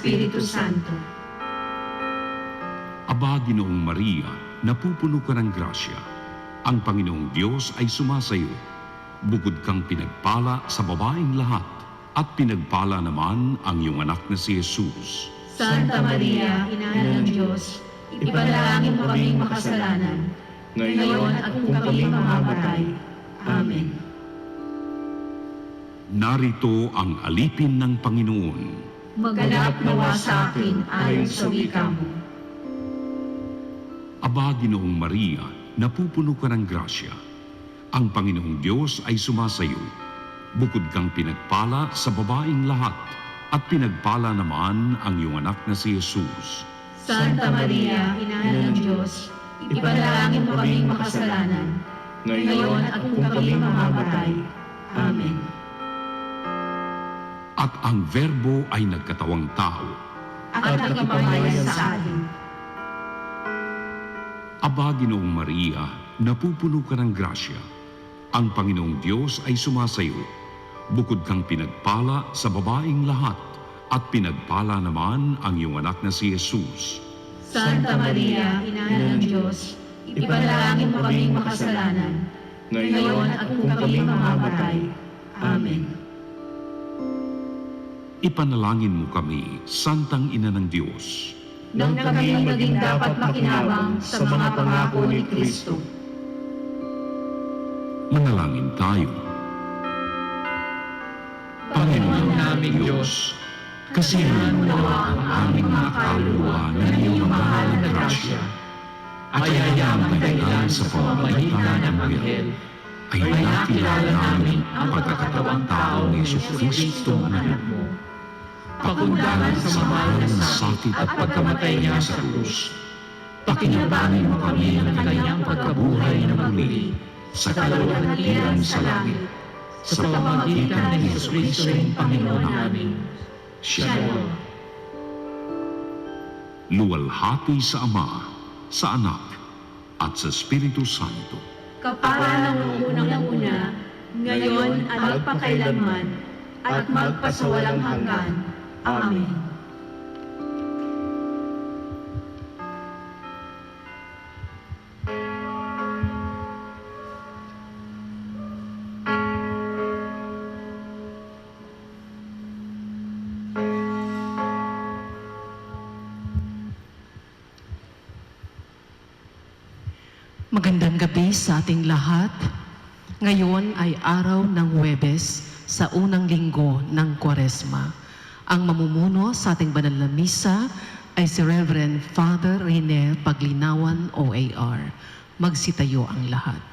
Espiritu Santo. Aba, Ginoong Maria, napupuno ka ng grasya. Ang Panginoong Diyos ay sumasayo. Bukod kang pinagpala sa babaeng lahat, at pinagpala naman ang iyong anak na si Jesus. Santa Maria, Ina ng Diyos, ipanalangin mo kaming makasalanan, ngayon at kung kami mamamatay. Amen. Narito ang alipin ng Panginoon. Maganap nawa sa akin ayon sa wika mo. Aba, Ginoong Maria, napupuno ka ng grasya. Ang Panginoong Diyos ay sumasayo. Bukod kang pinagpala sa babaeng lahat, at pinagpala naman ang iyong anak na si Jesus. Santa Maria, Ina ng Diyos, ipanalangin mo kaming makasalanan, ngayon at kung kami mamamatay. Amen. At ang Verbo ay nagkatawang tao. At nakipamayan sa atin. Aba, Ginoong Maria, napupuno ka ng grasya. Ang Panginoong Diyos ay sumasayo. Bukod kang pinagpala sa babaeng lahat, at pinagpala naman ang iyong anak na si Jesus. Santa Maria, Ina ng Diyos, ipanalangin mo kaming makasalanan, ngayon at kung kami mamamatay. Amen. Ipanalangin mo kami, Santang Ina ng Diyos. Nang kami maging dapat makinabang sa mga pangako ni Kristo. Manalangin tayo. Panginoon naming Diyos, kasiyahan mo nawa ang aming mga kaluluwa ng iyong mahal na grasya. At hayaan ang dahilan sa pamamagitan ng Anghel, ay nakilala namin ang pagkakatawang tao ni Jesucristo ang anak mo. Pakundangan sa mahal na sakit at pagkamatay niya sa krus. Pakinabangan mo kami ng kanyang pagkabuhay na muli sa kaluwalhatian sa langit, sa pamamagitan ng Jesucristo ang Panginoon namin. Shalom. Luwalhati sa Ama, sa Anak, at sa Espiritu Santo. Kapara ng unang-una, ngayon at magpakailanman, at magpasawalang hanggan. Amen. Magandang gabi sa ating lahat. Ngayon ay araw ng Huwebes sa unang linggo ng Kwaresma. Ang mamumuno sa ating banal na misa ay si Reverend Father Rene Paglinawan, OAR. Magsitayo ang lahat.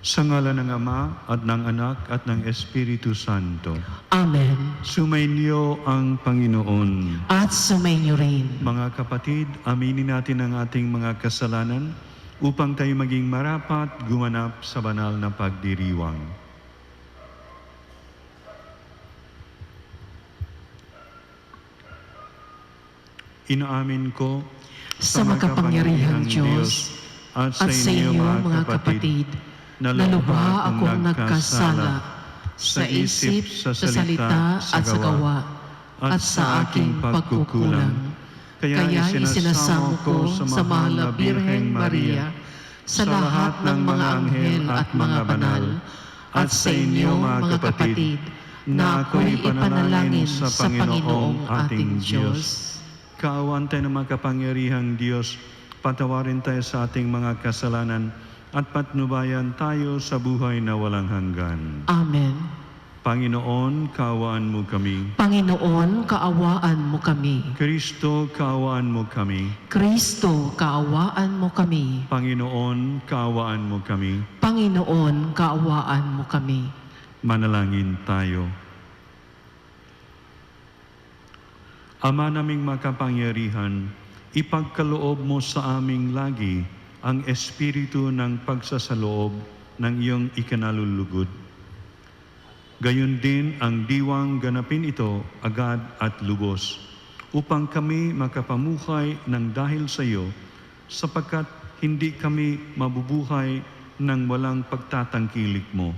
Sa ngalan ng Ama at ng Anak at ng Espiritu Santo. Amen. Sumainyo ang Panginoon. At sumainyo rin. Mga kapatid, aminin natin ang ating mga kasalanan upang tayo maging marapat gumanap sa banal na pagdiriwang. Inaamin ko Sa makapangyarihang Diyos at sa inyo mga kapatid, na lubha akong nagkasala sa isip, sa salita at sa gawa, at sa aking pagkukulang. Kaya isinasamo ko sa mahal na Birheng Maria, sa lahat ng mga anghel at mga banal, at sa inyo mga kapatid, na ako'y ipanalangin sa Panginoong ating Diyos. Kaawaan tayo ng makapangyarihang Diyos, patawarin tayo sa ating mga kasalanan, at patnubayan tayo sa buhay na walang hanggan. Amen. Panginoon, kaawaan mo kami. Panginoon, kaawaan mo kami. Kristo, kaawaan mo kami. Kristo, kaawaan mo kami. Panginoon, kaawaan mo kami. Panginoon, kaawaan mo kami. Manalangin tayo. Ama naming makapangyarihan, ipagkaloob mo sa aming lagi ang espiritu ng pagsasaloob ng iyong ikinalulugod. Gayon din ang diwang ganapin ito agad at lubos, upang kami makapamuhay ng dahil sa iyo, sapagkat hindi kami mabubuhay ng walang pagtatangkilik mo.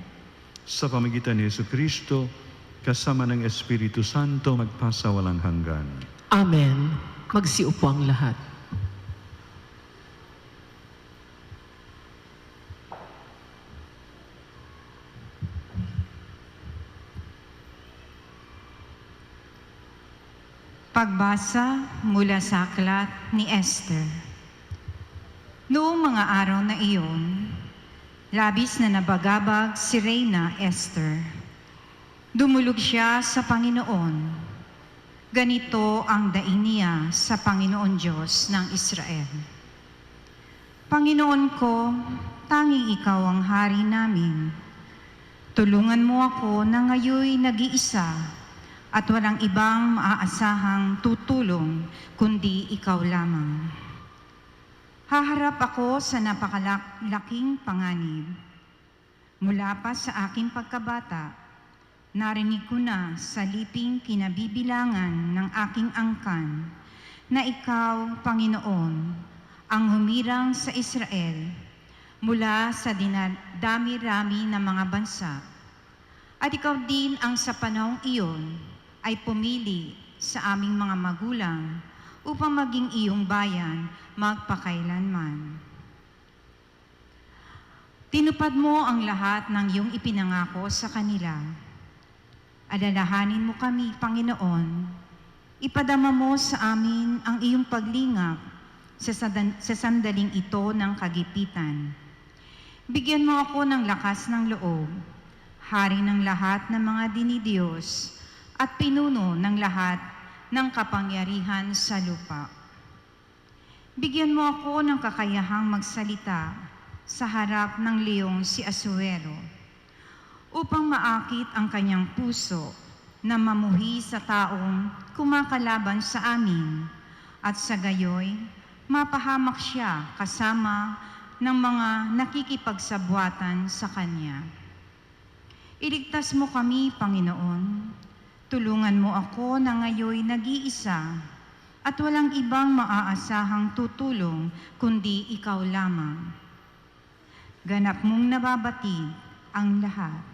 Sa pamagitan ni Jesucristo, kasama ng Espiritu Santo, magpasa walang hanggan. Amen. Magsiupo ang lahat. Pagbasa mula sa aklat ni Esther. Noong mga araw na iyon, labis na nabagabag si Reyna Esther. Dumulog siya sa Panginoon. Ganito ang daing niya sa Panginoon Diyos ng Israel. Panginoon ko, tanging ikaw ang hari namin. Tulungan mo ako na ngayoy nag-iisa at walang ibang maaasahang tutulong kundi ikaw lamang. Haharap ako sa napakalaking panganib. Mula pa sa aking pagkabata, narinig ko na sa liping kinabibilangan ng aking angkan na ikaw, Panginoon, ang humirang sa Israel mula sa dinadami-rami ng mga bansa. At ikaw din ang sa panahong iyon ay pumili sa aming mga magulang upang maging iyong bayan magpakailanman. Tinupad mo ang lahat ng iyong ipinangako sa kanila. Alalahanin mo kami, Panginoon. Ipadama mo sa amin ang iyong paglingap sa sandaling ito ng kagipitan. Bigyan mo ako ng lakas ng loob, hari ng lahat ng mga dinidiyos, at pinuno ng lahat ng kapangyarihan sa lupa. Bigyan mo ako ng kakayahang magsalita sa harap ng leong si Asuero, upang maakit ang kanyang puso na mamuhi sa taong kumakalaban sa amin, at sa gayoy, mapahamak siya kasama ng mga nakikipagsabwatan sa kanya. Iligtas mo kami, Panginoon. Tulungan mo ako na ngayoy nag-iisa at walang ibang maaasahang tutulong kundi ikaw lamang. Ganap mong nababatid ang lahat.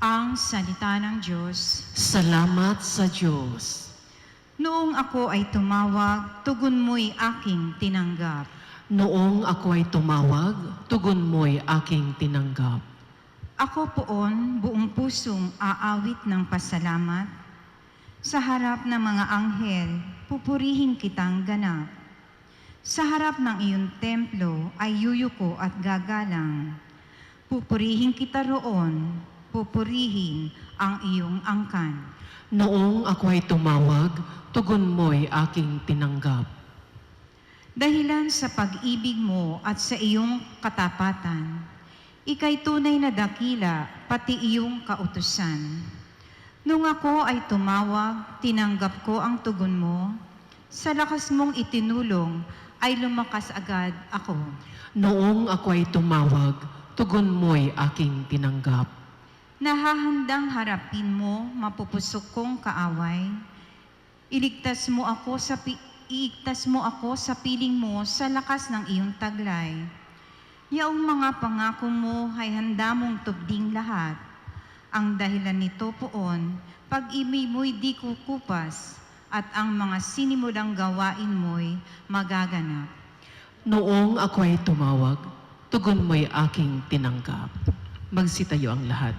Ang salita ng Diyos. Salamat sa Diyos. Noong ako ay tumawag, tugon mo'y aking tinanggap. Noong ako ay tumawag, tugon mo'y aking tinanggap. Ako poon buong pusong aawit ng pasalamat. Sa harap ng mga anghel, pupurihin kitang ganap. Sa harap ng iyong templo ay yuyuko at gagalang. Pupurihin kita roon, pupurihin ang iyong angkan. Noong ako ay tumawag, tugon mo'y aking tinanggap. Dahilan sa pag-ibig mo at sa iyong katapatan, ika'y tunay na dakila, pati iyong kautusan. Nung ako ay tumawag, tinanggap ko ang tugon mo. Sa lakas mong itinulong, ay lumakas agad ako. Noong ako ay tumawag, tugon mo'y aking tinanggap. Nahahandang harapin mo, mapupusok kong kaaway. Iigtas mo ako sa piling mo sa lakas ng iyong taglay. Yaong mga pangako mo ay handa mong tubding lahat. Ang dahilan nito poon, pag-ibig mo'y di kukupas, at ang mga sinimulang gawain mo'y magaganap. Noong ako ay tumawag, tugon mo'y aking tinanggap. Magsitayo ang lahat.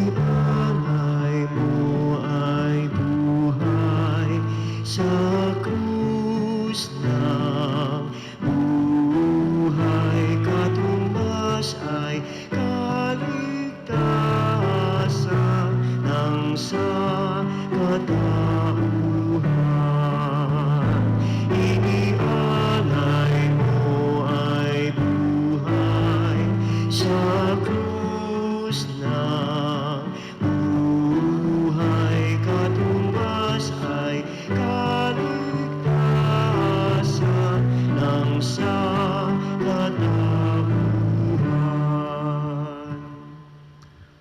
Inialay mo ay buhay sa krus ng buhay, katumbas ay kaligtasan ng sa katauhan. Inialay mo ay buhay sa krus ng buhay, katumbas ay kaligtasan ng sa katauhan.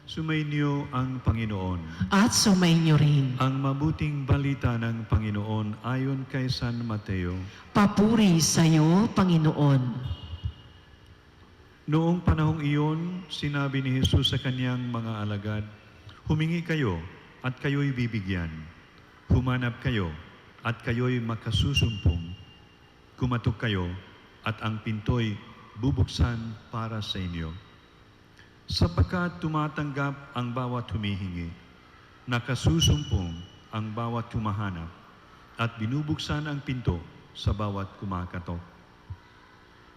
Sumainyo ang Panginoon. At sumainyo rin. Ang mabuting balita ng Panginoon ayon kay San Mateo. Papuri sa iyo, Panginoon. Noong panahong iyon, sinabi ni Jesus sa kanyang mga alagad, "Humingi kayo at kayo'y bibigyan. Humanap kayo at kayo'y makasusumpong. Kumatok kayo at ang pinto'y bubuksan para sa inyo. Sapagkat tumatanggap ang bawat humihingi, nakasusumpong ang bawat humahanap, at binubuksan ang pinto sa bawat kumakatok.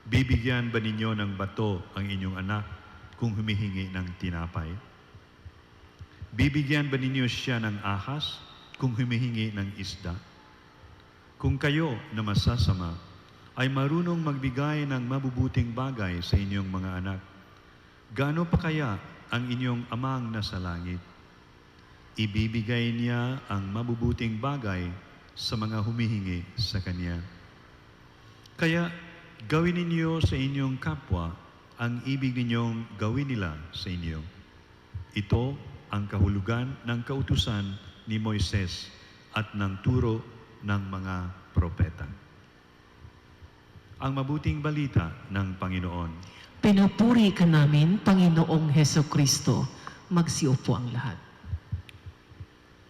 Bibigyan ba ninyo ng bato ang inyong anak kung humihingi ng tinapay? Bibigyan ba ninyo siya ng ahas kung humihingi ng isda? Kung kayo na masasama ay marunong magbigay ng mabubuting bagay sa inyong mga anak, gaano pa kaya ang inyong amang nasa langit? Ibibigay niya ang mabubuting bagay sa mga humihingi sa Kanya. Kaya gawin ninyo sa inyong kapwa ang ibig ninyong gawin nila sa inyo. Ito ang kahulugan ng kautusan ni Moises at ng turo ng mga propeta. Ang mabuting balita ng Panginoon. Pinupuri ka namin, Panginoong Heso Kristo. Magsiupo ang lahat.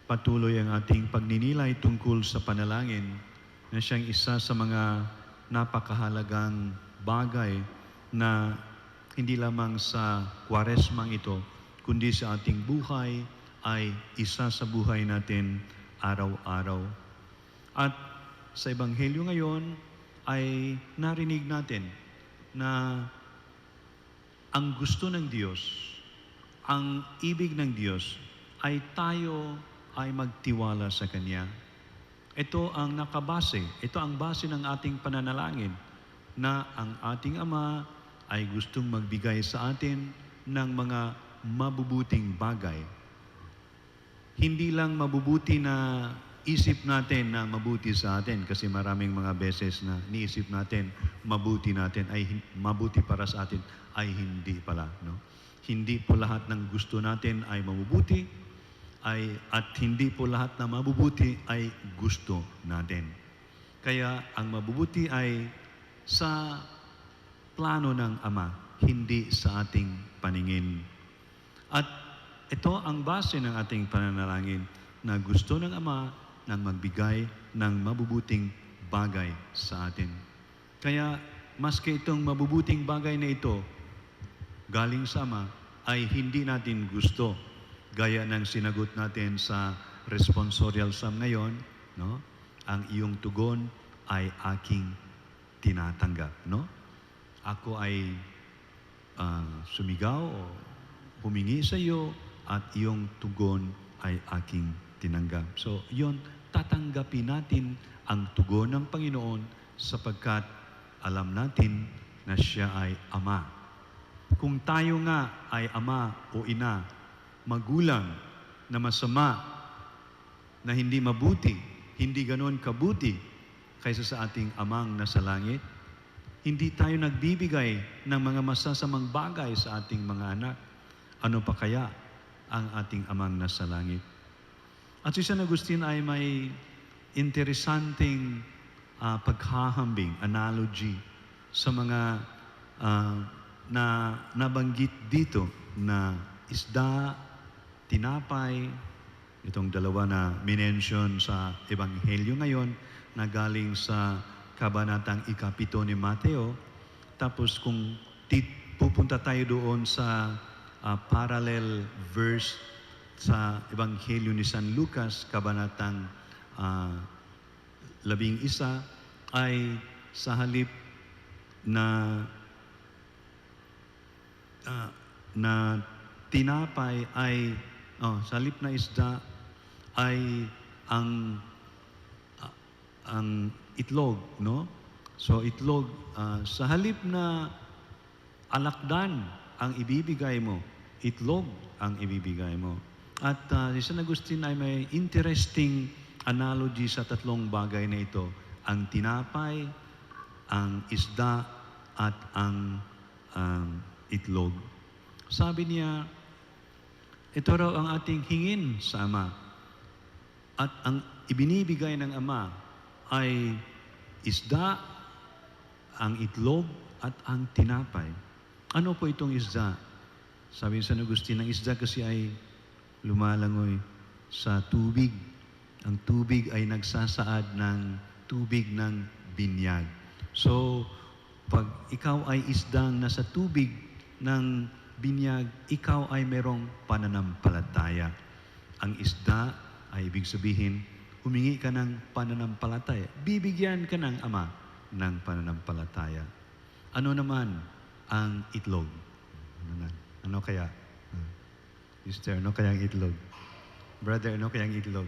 Patuloy ang ating pagninilay tungkol sa panalangin na siyang isa sa mga napakahalagang bagay na hindi lamang sa Kwaresmang ito, kundi sa ating buhay ay isa sa buhay natin araw-araw. At sa Ebanghelyo ngayon ay narinig natin na ang gusto ng Diyos, ang ibig ng Diyos ay tayo ay magtiwala sa Kanya. Ito ang nakabase, ito ang base ng ating pananalangin na ang ating Ama ay gustong magbigay sa atin ng mga mabubuting bagay. Hindi lang mabubuti na isip natin na mabuti sa atin kasi maraming mga beses na niisip natin mabuti para sa atin ay hindi pala, no? Hindi po lahat ng gusto natin ay mabubuti at hindi po lahat na mabubuti ay gusto natin. Kaya ang mabubuti ay sa plano ng Ama, hindi sa ating paningin. At ito ang base ng ating pananalangin na gusto ng Ama nang magbigay ng mabubuting bagay sa atin. Kaya maski itong mabubuting bagay na ito galing sa Ama ay hindi natin gusto. Gaya ng sinagot natin sa responsorial psalm ngayon, no? Ang iyong tugon ay aking tinatanggap, no? Ako ay sumigaw o humingi sa iyo at iyong tugon ay aking tinanggap. So, yun, tatanggapin natin ang tugon ng Panginoon sapagkat alam natin na siya ay Ama. Kung tayo nga ay ama o ina, magulang na masama, na hindi mabuti, hindi ganon kabuti kaysa sa ating amang nasa langit, hindi tayo nagbibigay ng mga masasamang bagay sa ating mga anak, ano pa kaya ang ating amang nasa langit? At si San Agustin ay may interesanting paghahambing, analogy sa mga na nabanggit dito na isda, tinapay, itong dalawa na minention sa Ebanghelyo ngayon na galing sa kabanatang 7 ni Mateo. Tapos kung pupunta tayo doon sa parallel verse sa Ebanghelyo ni San Lucas, kabanatang 11, ay sa halip na tinapay ay sa halip na isda ay ang itlog, no? So itlog, sa halip na alakdan ang ibibigay mo, itlog ang ibibigay mo. At si San Agustin ay may interesting analogy sa tatlong bagay na ito. Ang tinapay, ang isda, at ang itlog. Sabi niya, ito raw ang ating hingin sa Ama. At ang ibinibigay ng Ama ay isda, ang itlog, at ang tinapay. Ano po itong isda? Sabi ni San Agustin, ang isda kasi ay lumalangoy sa tubig. Ang tubig ay nagsasaad ng tubig ng binyag. So, pag ikaw ay isdang nasa tubig ng binyag, ikaw ay merong pananampalataya. Ang isda ay ibig sabihin, humingi ka ng pananampalataya. Bibigyan ka ng Ama ng pananampalataya. Ano naman ang itlog? Ano kaya? Sister, ano kaya ang itlog? Brother, ano kaya ang itlog?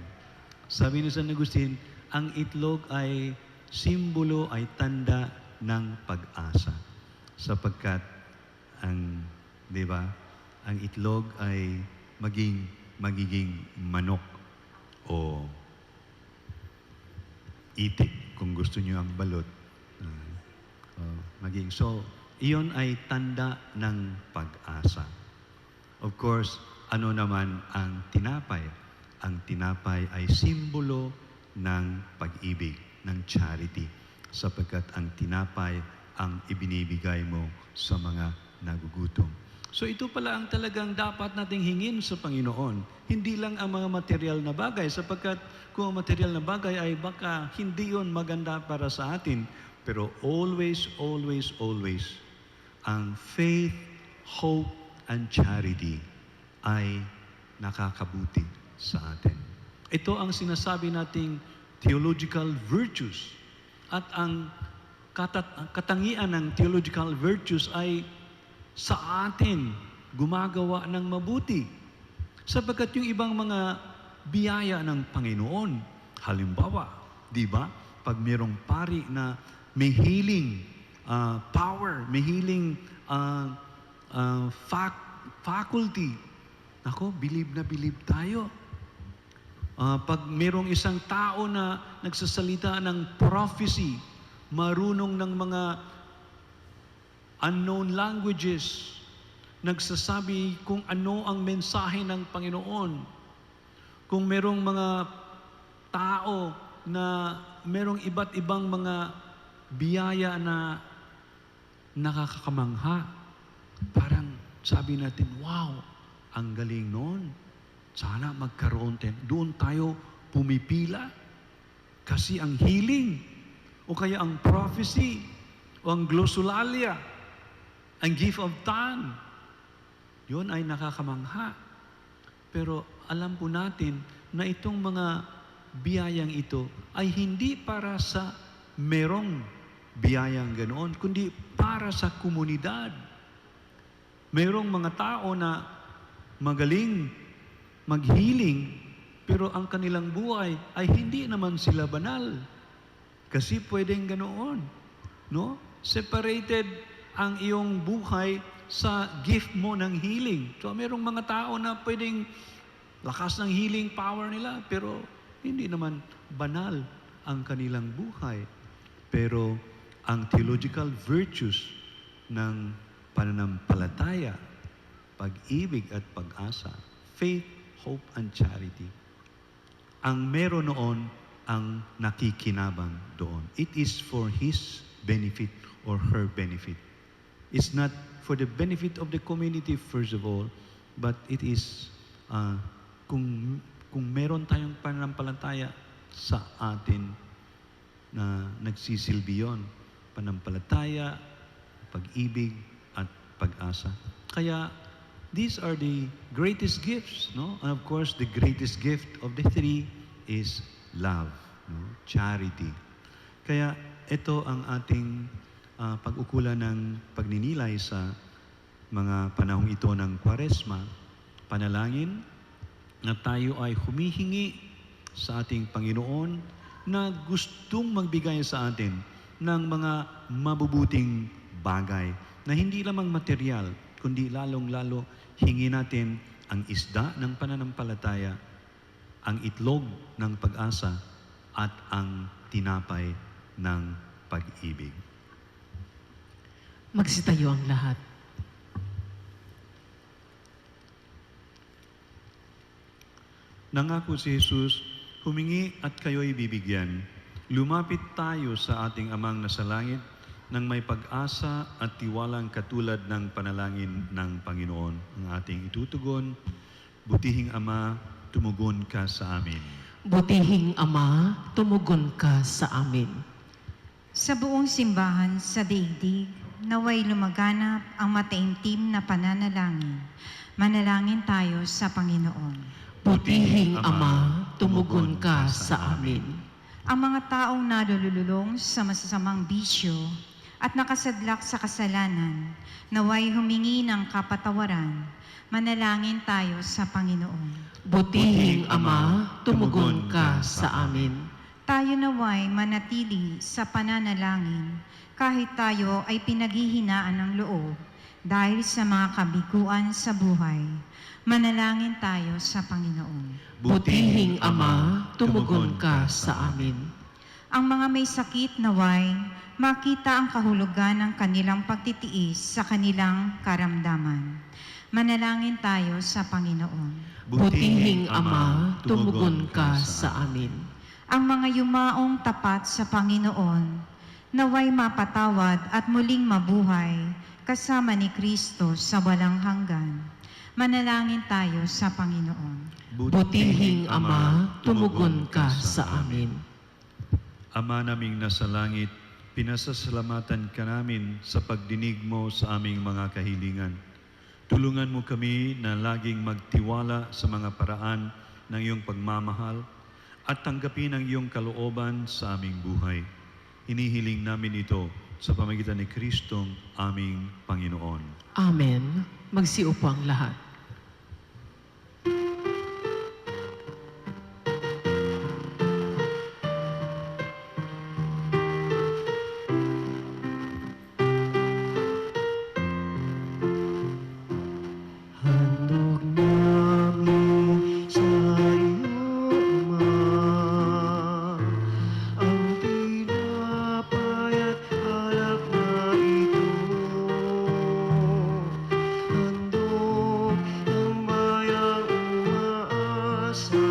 Sabi ni San Agustin, ang itlog ay simbolo, ay tanda ng pag-asa. Sapagkat di ba, ang itlog ay magiging manok o itik, kung gusto niyo ang balot. So, iyon ay tanda ng pag-asa. Of course, ano naman ang tinapay? Ang tinapay ay simbolo ng pag-ibig, ng charity, sapagkat ang tinapay ang ibinibigay mo sa mga nagugutom. So ito pala ang talagang dapat nating hingin sa Panginoon. Hindi lang ang mga material na bagay, sapagkat kung ang material na bagay ay baka hindi yon maganda para sa atin. Pero always, always, always, ang faith, hope, and charity ay nakakabuti sa atin. Ito ang sinasabi nating theological virtues. At ang katangian ng theological virtues ay sa atin gumagawa ng mabuti. Sapagkat yung ibang mga biyaya ng Panginoon, halimbawa, di ba? Pag mayroong pari na may healing power, may healing faculty, ako, believe na believe tayo. Pag mayroong isang tao na nagsasalita ng prophecy, marunong ng mga unknown languages, nagsasabi kung ano ang mensahe ng Panginoon. Kung merong mga tao na merong iba't ibang mga biyaya na nakakakamangha, parang sabi natin, wow, ang galing noon. Sana magkaroon tayo. Doon tayo pumipila. Kasi ang healing, o kaya ang prophecy, o ang glossolalia, ang gift of tongue, yun ay nakakamangha. Pero alam po natin na itong mga biyayang ito ay hindi para sa merong biyayang ganoon, kundi para sa komunidad. Merong mga tao na magaling mag-healing, pero ang kanilang buhay ay hindi naman sila banal. Kasi pwedeng ganoon, no? Separated ang iyong buhay sa gift mo ng healing. So, merong mga tao na pwedeng lakas ng healing power nila, pero hindi naman banal ang kanilang buhay. Pero ang theological virtues ng pananampalataya, pag-ibig at pag-asa, faith, hope, and charity, ang meron noon ang nakikinabang doon. It is for his benefit or her benefit. It's not for the benefit of the community first of all, but it is kung meron tayong pananampalataya sa atin na nagsisilbi yun, panampalataya, pag-ibig, at pag-asa. Kaya, these are the greatest gifts, no? And of course, the greatest gift of the three is love, no? Charity. Kaya, ito ang ating pag-ukulan ng pagninilay sa mga panahong ito ng Kwaresma. Panalangin na tayo ay humihingi sa ating Panginoon na gustong magbigay sa atin ng mga mabubuting bagay na hindi lamang material, kundi lalong-lalo hingi natin ang isda ng pananampalataya, ang itlog ng pag-asa, at ang tinapay ng pag-ibig. Magsitayo ang lahat. Nangako si Jesus, humingi at kayo'y bibigyan. Lumapit tayo sa ating Amang nasa langit nang may pag-asa at tiwalang katulad ng panalangin ng Panginoon. Ang ating itutugon, butihing Ama, tumugon ka sa amin. Butihing Ama, tumugon ka sa amin. Sa buong simbahan sa daigdig, naway lumaganap ang mataimtim na pananalangin. Manalangin tayo sa Panginoon. Butihing Ama, tumugon ka sa amin. Ang mga taong nalululong sa masasamang bisyo at nakasadlak sa kasalanan, naway humingi ng kapatawaran. Manalangin tayo sa Panginoon. Butihing Ama, tumugon ka sa amin. Tayo naway manatili sa pananalangin kahit tayo ay pinaghihinaan ng loob dahil sa mga kabiguan sa buhay. Manalangin tayo sa Panginoon. Butihing Ama, tumugon ka sa amin. Ang mga may sakit naway makita ang kahulugan ng kanilang pagtitiis sa kanilang karamdaman. Manalangin tayo sa Panginoon. Butihing Ama, tumugon ka sa amin. Ang mga yumaong tapat sa Panginoon, naway mapatawad at muling mabuhay kasama ni Kristo sa walang hanggan. Manalangin tayo sa Panginoon. Butihing Ama, tumugon ka sa amin. Ama naming nasa langit, pinasasalamatan ka namin sa pagdinig mo sa aming mga kahilingan. Tulungan mo kami na laging magtiwala sa mga paraan ng iyong pagmamahal at tanggapin ang iyong kalooban sa aming buhay. Hinihiling namin ito sa pamagitan ni Kristong aming Panginoon. Amen. Magsiupo ang lahat. Handog namin sa iyo, Ama, ang tinapay at alak na ito. Handog ng bayang umaasa,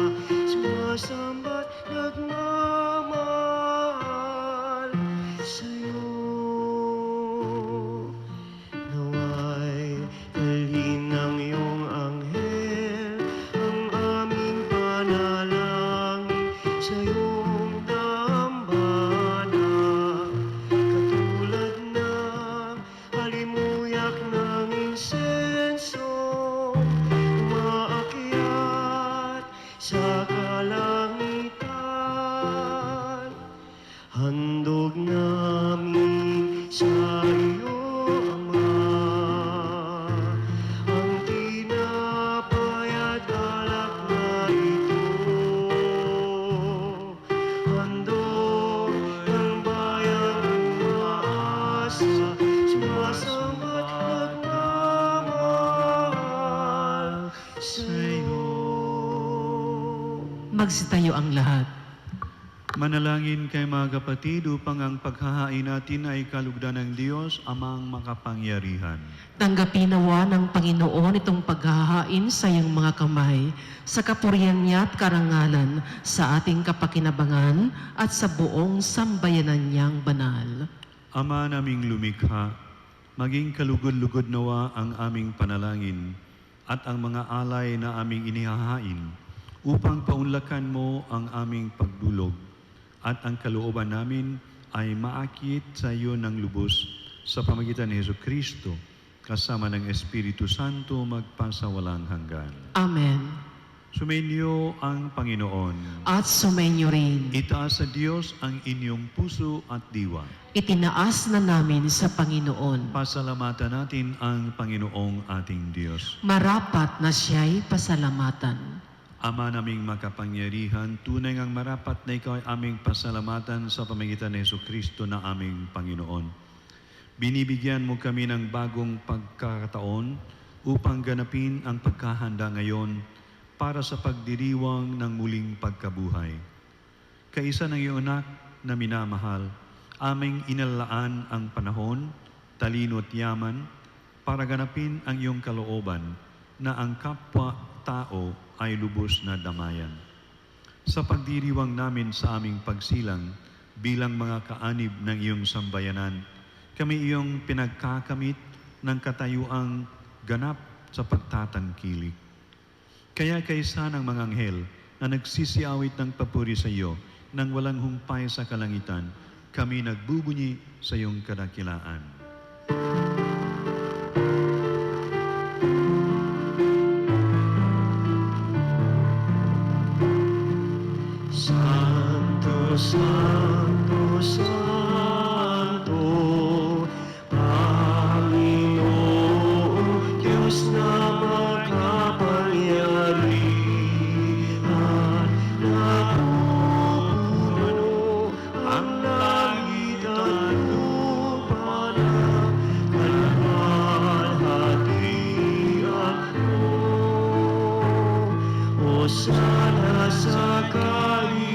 sumasamba't nagmamahal sa iyo. Naway dalhin ng iyong anghel ang aming panalangin sa iyong dambana, katulad ng halimuyak ng insenso umaakyat sa kalangitan. Handog namin sa iyo, Ama, ang tinapay at alak na ito. Handog ng bayang umaasa, sumasamba't nagmamahal sa iyo. Magsitayo ang lahat. Manalangin kay mga kapatid upang ang paghahain natin ay kalugdan ng Diyos, Amang makapangyarihan. Tanggapin nawa ng Panginoon itong paghahain sa iyong mga kamay, sa kapurihan niya at karangalan, sa ating kapakinabangan at sa buong sambayanan niyang banal. Ama naming lumikha, maging kalugod-lugod nawa ang aming panalangin at ang mga alay na aming inihahain upang paunlakan mo ang aming pagdulog at ang kalooban namin ay maakit sa iyo ng lubos sa pamagitan ni Jesucristo kasama ng Espiritu Santo magpasawalang hanggan. Amen. Sumainyo ang Panginoon. At sumainyo rin. Itaas sa Diyos ang inyong puso at diwa. Itinaas na namin sa Panginoon. Pasalamatan natin ang Panginoong ating Diyos. Marapat na siya'y pasalamatan. Ama naming makapangyarihan, tunay ngang marapat na ikaw ay aming pasalamatan sa pamagitan ni Jesucristo na aming Panginoon. Binibigyan mo kami ng bagong pagkakataon upang ganapin ang pagkahanda ngayon para sa pagdiriwang ng muling pagkabuhay. Kaisa ng iyong anak na minamahal, aming inalaan ang panahon, talino at yaman para ganapin ang iyong kalooban na ang kapwa-tao ay lubos na damayan. Sa pagdiriwang namin sa aming pagsilang bilang mga kaanib ng iyong sambayanan, kami iyong pinagkakamit ng katayuang ganap sa pagtatangkilik. Kaya kaysa ng mga anghel na nagsisiawit ng papuri sa iyo nang walang humpay sa kalangitan, kami nagbubunyi sa iyong kadakilaan. Santo, Santo, Santo, Panginoong Diyos na makapangyarihan, napupuno ang langit at lupa ng kalwalhatian mo. Hosana sa kaitaasan,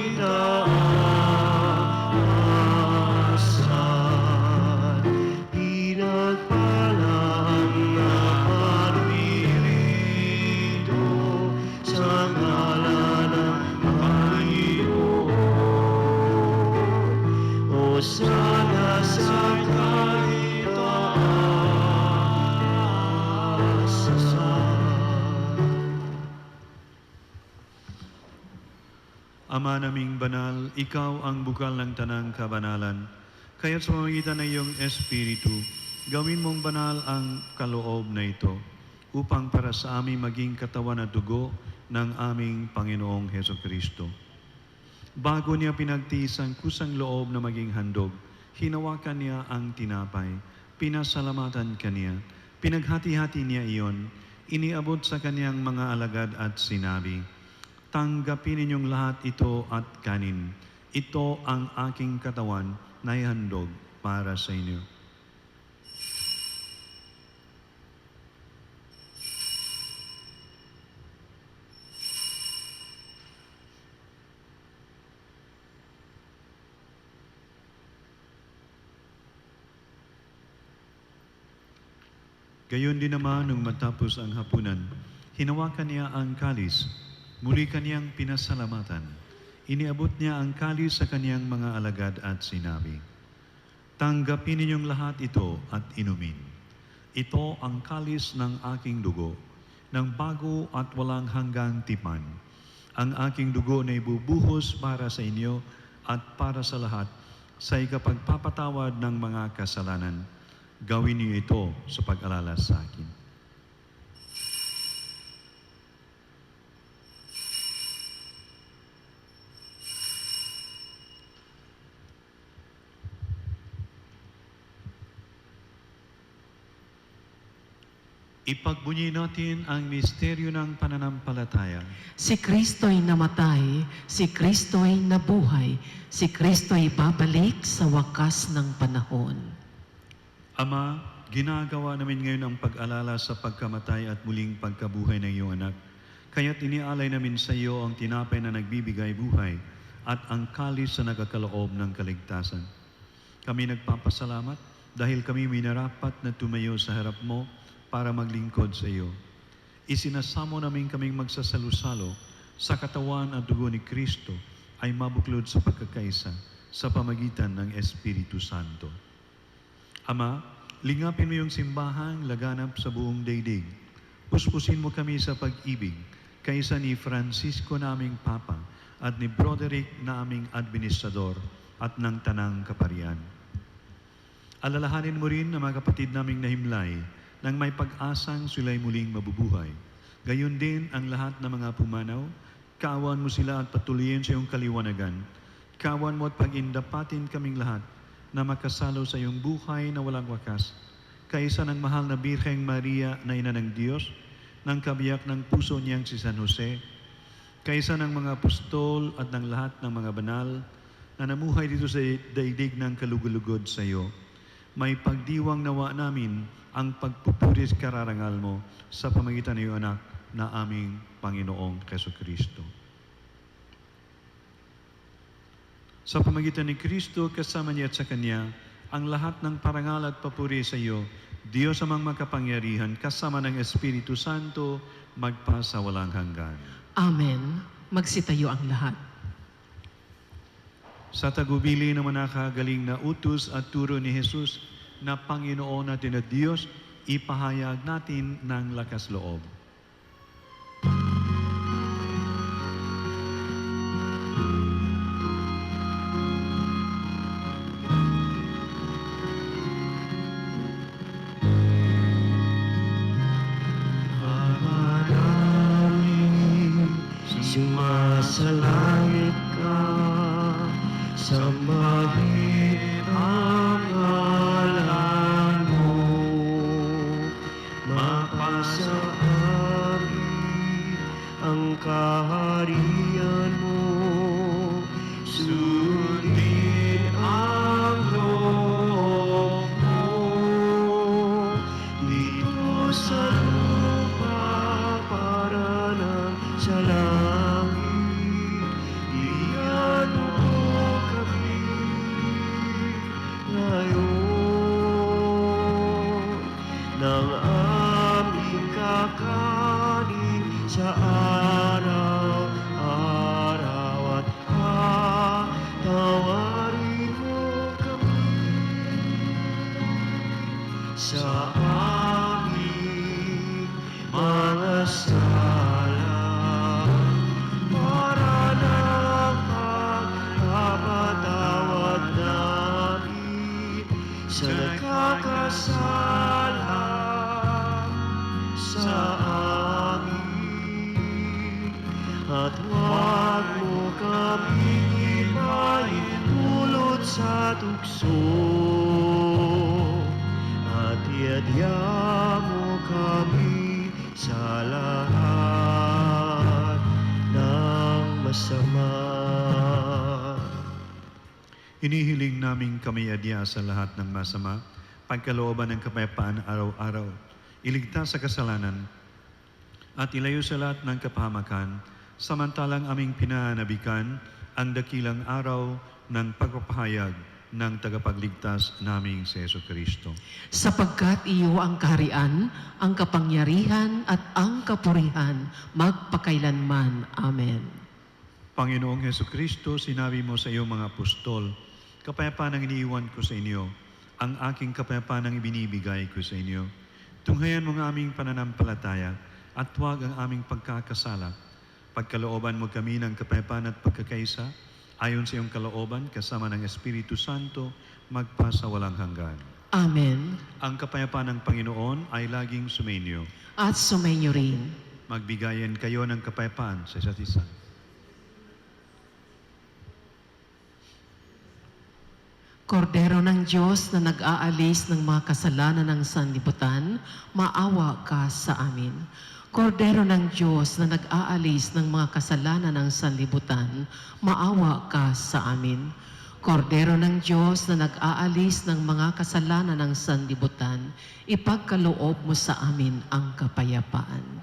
pinagpalang na parito sa ngalan ng Panginoon. Hosana sa kaitaasan. Ama naming banal, ikaw ang bukal ng tanang kabanalan. Kaya't sa pamamagitan ng iyong Espiritu, gawin mong banal ang kaloob na ito upang para sa amin maging katawan at dugo ng aming Panginoong Hesukristo. Bago niya pinagtiis ang kusang loob na maging handog, hinawakan niya ang tinapay, pinasalamatan kaniya, pinaghati-hati niya iyon, iniabot sa kaniyang mga alagad at sinabi, "Tanggapin ninyong lahat ito at kanin. Ito ang aking katawan na ihandog para sa inyo." Gayon din naman nung matapos ang hapunan, hinawakan niya ang kalis, muli kaniyang pinasalamatan. Iniabot niya ang kalis sa kaniyang mga alagad at sinabi, "Tanggapin ninyong lahat ito at inumin. Ito ang kalis ng aking dugo, ng bago at walang hanggang tipan. Ang aking dugo na ibubuhos para sa inyo at para sa lahat sa ikapagpapatawad ng mga kasalanan. Gawin niyo ito sa pag-alala sa akin." Ipagbunyi natin ang misteryo ng pananampalataya. Si Kristo'y namatay, si Kristo'y nabuhay, si Kristo'y babalik sa wakas ng panahon. Ama, ginagawa namin ngayon ang pag-alala sa pagkamatay at muling pagkabuhay ng iyong anak. Kaya't inialay namin sa iyo ang tinapay na nagbibigay buhay at ang kalis na nagkakaloob ng kaligtasan. Kami nagpapasalamat dahil kami minarapat na tumayo sa harap mo para maglingkod sa iyo. Isinasamo namin kaming magsasalo-salo sa katawan at dugo ni Kristo ay mabuklod sa pagkakaisa sa pamagitan ng Espiritu Santo. Ama, lingapin mo yung simbahang laganap sa buong daigdig. Puspusin mo kami sa pag-ibig kaysa ni Francisco naming Papa at ni Broderick na aming administrador at ng Tanang Kaparian. Alalahanin mo rin ang mga kapatid naming nahimlay nang may pag-asang sila'y muling mabubuhay. Gayon din ang lahat ng mga pumanaw, kaawan mo sila at patuloyin sa iyong kaliwanagan. Kaawan mo at pag-indapatin kaming lahat na makasalo sa iyong buhay na walang wakas, kaysa ng mahal na Birheng Maria na ina ng Diyos, ng kabiyak ng puso niyang si San Jose, kaysa ng mga apostol at ng lahat ng mga banal na namuhay dito sa daigdig ng kalugulugod sa iyo. May pagdiwang nawa namin ang pagpupuris kararangal mo sa pamagitan ng iyong anak na aming Panginoong Jesucristo. Sa pamagitan ni Kristo, kasama niya at sa Kanya, ang lahat ng parangal at papuri sa iyo, Diyos amang makapangyarihan, kasama ng Espiritu Santo, magpasa walang hanggan. Amen. Magsitayo ang lahat. Sa tagubili ng manakagaling na utos at turo ni Jesus na Panginoon natin at Diyos, ipahayag natin ng lakas loob. Ama namin, sumasalangit ka, sambahin ang ngalan mo, mapasa amin ang kaharian mo, sundin ang loob mo, dito sa lupa para ng sa langit, iyan mo kami ngayon ng aming kakanin sa araw-araw at patawarin mo kami sa aming mga sala para ng pagpapatawad namin sa nagkakasala sa amin, at huwag mo kaming ipahintulot sa tukso, at iadya mo kami sa lahat ng masama. Inihiling namin kami adya sa lahat ng masama, pagkalooban ng kapayapaan araw-araw, iligtas sa kasalanan, at ilayo sa lahat ng kapahamakan, samantalang aming pinanabikan ang dakilang araw ng pagpapahayag ng tagapagligtas naming si Jesucristo. Sapagkat iyo ang kaharian, ang kapangyarihan at ang kapurihan magpakailanman. Amen. Panginoong Jesucristo, sinabi mo sa iyong mga apostol, kapayapaan ang iniiwan ko sa inyo, ang aking kapayapaan ang ibinibigay ko sa inyo. Tunghayan mo ang aming pananampalataya at huwag ang aming pagkakasala. Pagkalooban mo kami ng kapayapaan at pagkakaisa, ayon sa iyong kalooban, kasama ng Espiritu Santo, magpasa walang hanggan. Amen. Ang kapayapaan ng Panginoon ay laging sumainyo. At sumainyo rin. Magbigayan kayo ng kapayapaan sa isa't isa. Kordero ng Diyos na nag-aalis ng mga kasalanan ng sanlibutan, maawa ka sa amin. Kordero ng Diyos na nag-aalis ng mga kasalanan ng sanlibutan, maawa ka sa amin. Kordero ng Diyos na nag-aalis ng mga kasalanan ng sanlibutan, ipagkaloob mo sa amin ang kapayapaan.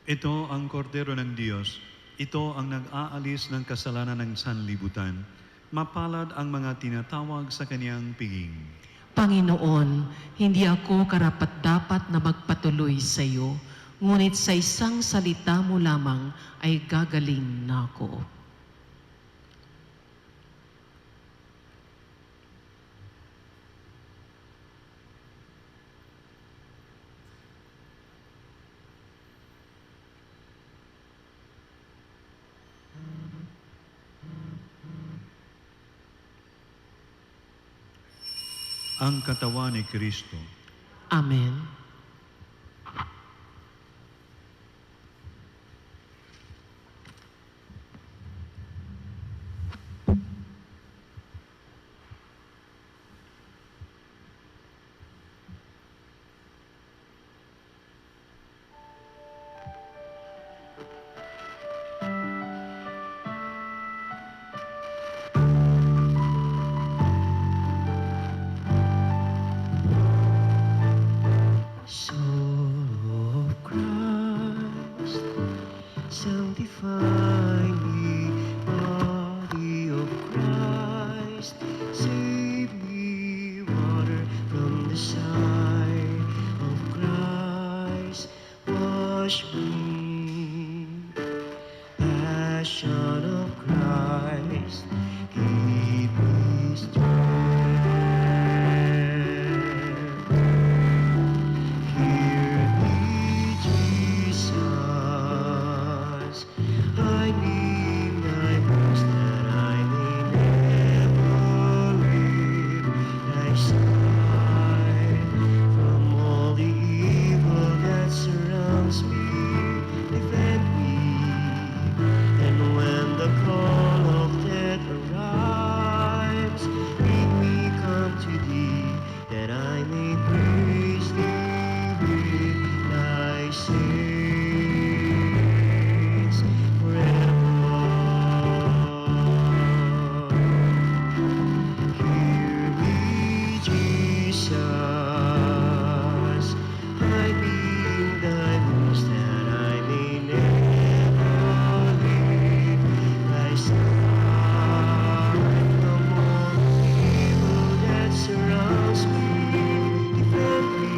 Ito ang kordero ng Diyos. Ito ang nag-aalis ng kasalanan ng sanlibutan. Mapalad ang mga tinatawag sa kaniyang piging. Panginoon, hindi ako karapat-dapat na magpatuloy sa iyo, ngunit sa isang salita mo lamang ay gagaling na ako. Ang katawan ni Kristo. Amen. Soul of Christ, sanctify me. Body of Christ, save me. Water from the side of Christ, wash me. Passion of Christ, keep me strength. Hear me, Jesus. I need thy voice that I may never leave thy side. From all the evil that surrounds me, defend me. And when the call of death arrives, bid me come to thee, that I may praise thee with thy saints forever. Hear me, Jesus. I need thy voice that I may never leave thy side. From all the evil that surrounds me, defend me.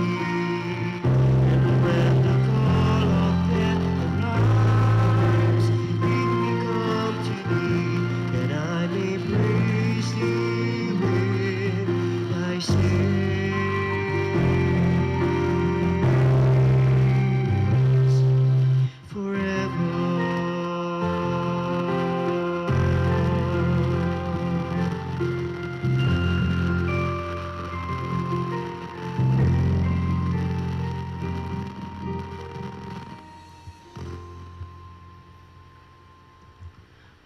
And when the call of death arrives, bid me come to thee, that I may praise thee with thy saints forever.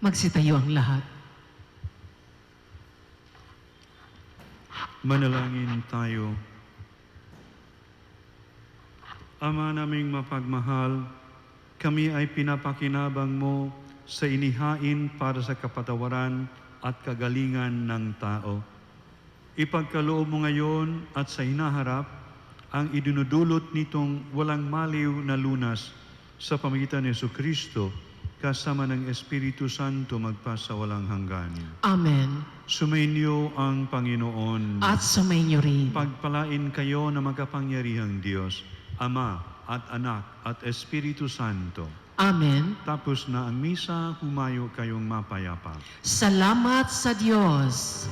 Magsitayo ang lahat. Manalangin tayo. Ama naming mapagmahal, kami ay pinapakinabang mo sa inihain para sa kapatawaran at kagalingan ng tao. Ipagkaloob mo ngayon at sa hinaharap ang idinudulot nitong walang maliw na lunas sa pamagitan ni Jesucristo kasama ng Espiritu Santo magpasawalang hanggan. Amen. Sumainyo ang Panginoon. At sumainyo rin. Pagpalain kayo na makapangyarihang Diyos, Ama at Anak at Espiritu Santo. Amen. Tapos na ang misa, humayo kayong mapayapa. Salamat sa Diyos.